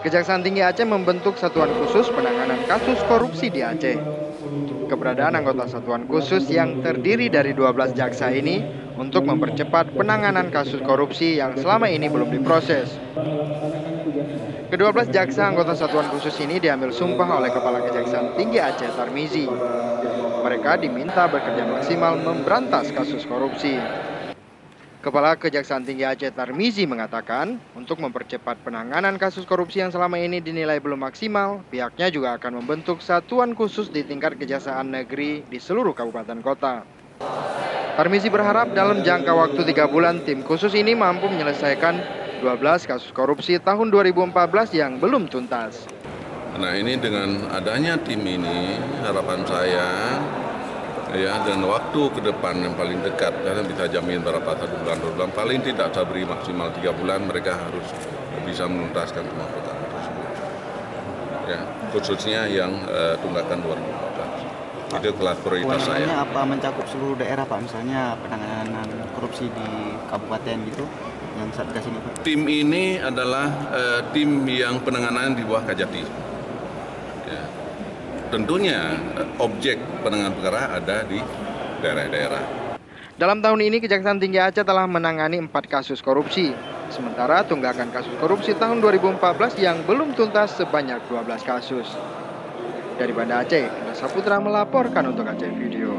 Kejaksaan Tinggi Aceh membentuk Satuan Khusus Penanganan Kasus Korupsi di Aceh. Keberadaan anggota Satuan Khusus yang terdiri dari 12 jaksa ini untuk mempercepat penanganan kasus korupsi yang selama ini belum diproses. Kedua belas jaksa anggota Satuan Khusus ini diambil sumpah oleh Kepala Kejaksaan Tinggi Aceh Tarmizi. Mereka diminta bekerja maksimal memberantas kasus korupsi. Kepala Kejaksaan Tinggi Aceh Tarmizi mengatakan, untuk mempercepat penanganan kasus korupsi yang selama ini dinilai belum maksimal, pihaknya juga akan membentuk satuan khusus di tingkat kejaksaan negeri di seluruh kabupaten kota. Tarmizi berharap dalam jangka waktu 3 bulan, tim khusus ini mampu menyelesaikan 12 kasus korupsi tahun 2014 yang belum tuntas. Nah, ini dengan adanya tim ini, harapan saya ya, dan waktu ke depan yang paling dekat, karena bisa jamin berapa, 1 bulan, 2 bulan, paling tidak saya beri maksimal 3 bulan, mereka harus bisa menuntaskan semua perkara tersebut. Ya, khususnya yang tunggakan 2014. Itu kelas prioritas saya. Apa mencakup seluruh daerah Pak, misalnya penanganan korupsi di kabupaten gitu, yang Satgas ini Pak? Tim ini adalah tim yang penanganan di bawah Kajati. Ya. Tentunya objek penanganan perkara ada di daerah-daerah. Dalam tahun ini Kejaksaan Tinggi Aceh telah menangani 4 kasus korupsi. Sementara tunggakan kasus korupsi tahun 2014 yang belum tuntas sebanyak 12 kasus. Dari Banda Aceh, Indra Saputra melaporkan untuk Aceh Video.